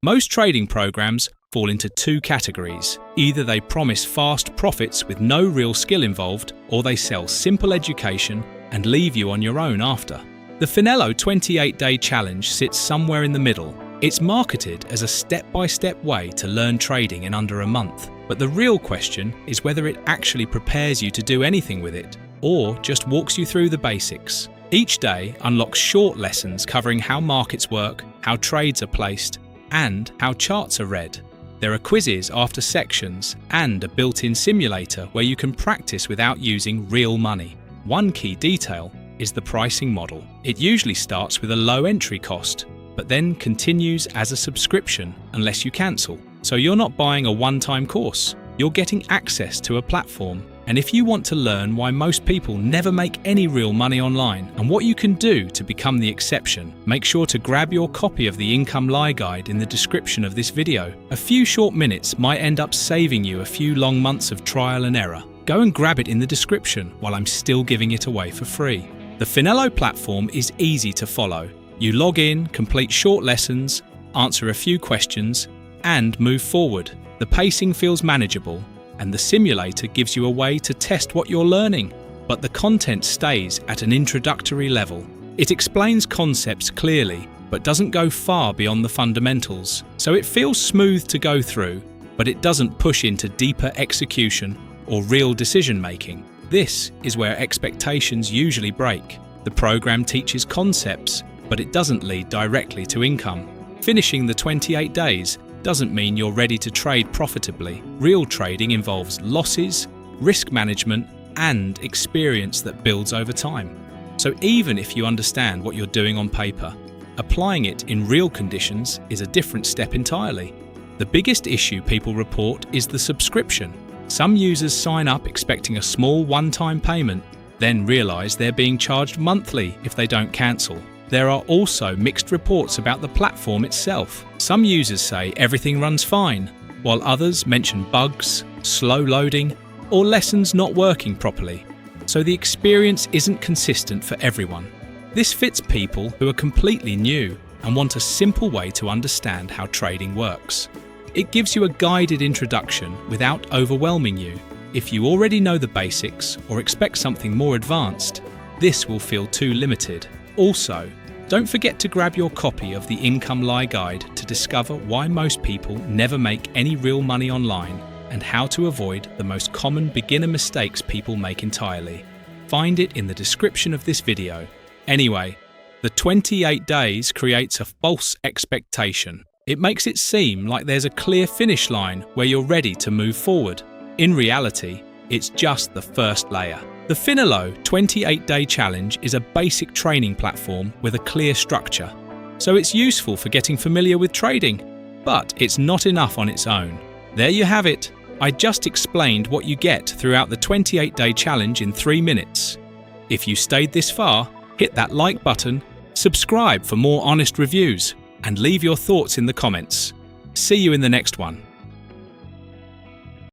Most trading programs fall into two categories. Either they promise fast profits with no real skill involved, or they sell simple education and leave you on your own after. The Finelo 28-day challenge sits somewhere in the middle. It's marketed as a step-by-step way to learn trading in under a month. But the real question is whether it actually prepares you to do anything with it, or just walks you through the basics. Each day unlocks short lessons covering how markets work, how trades are placed, and how charts are read. There are quizzes after sections and a built-in simulator where you can practice without using real money. One key detail is the pricing model. It usually starts with a low entry cost, but then continues as a subscription unless you cancel. So you're not buying a one-time course, you're getting access to a platform. And if you want to learn why most people never make any real money online and what you can do to become the exception, make sure to grab your copy of the Income Lie Guide in the description of this video. A few short minutes might end up saving you a few long months of trial and error. Go and grab it in the description while I'm still giving it away for free. The Finelo platform is easy to follow. You log in, complete short lessons, answer a few questions, and move forward. The pacing feels manageable, and the simulator gives you a way to test what you're learning. But the content stays at an introductory level. It explains concepts clearly, but doesn't go far beyond the fundamentals. So it feels smooth to go through, but it doesn't push into deeper execution or real decision making. This is where expectations usually break. The program teaches concepts, but it doesn't lead directly to income. Finishing the 28 days doesn't mean you're ready to trade profitably. Real trading involves losses, risk management, and experience that builds over time. So even if you understand what you're doing on paper, applying it in real conditions is a different step entirely. The biggest issue people report is the subscription. Some users sign up expecting a small one-time payment, then realize they're being charged monthly if they don't cancel. There are also mixed reports about the platform itself. Some users say everything runs fine, while others mention bugs, slow loading, or lessons not working properly. So the experience isn't consistent for everyone. This fits people who are completely new and want a simple way to understand how trading works. It gives you a guided introduction without overwhelming you. If you already know the basics or expect something more advanced, this will feel too limited. Also, don't forget to grab your copy of the Income Lie Guide to discover why most people never make any real money online and how to avoid the most common beginner mistakes people make entirely. Find it in the description of this video. Anyway, the 28 days creates a false expectation. It makes it seem like there's a clear finish line where you're ready to move forward. In reality, it's just the first layer. The Finelo 28-day challenge is a basic training platform with a clear structure. So it's useful for getting familiar with trading, but it's not enough on its own. There you have it. I just explained what you get throughout the 28-day challenge in 3 minutes. If you stayed this far, hit that like button, subscribe for more honest reviews, and leave your thoughts in the comments. See you in the next one.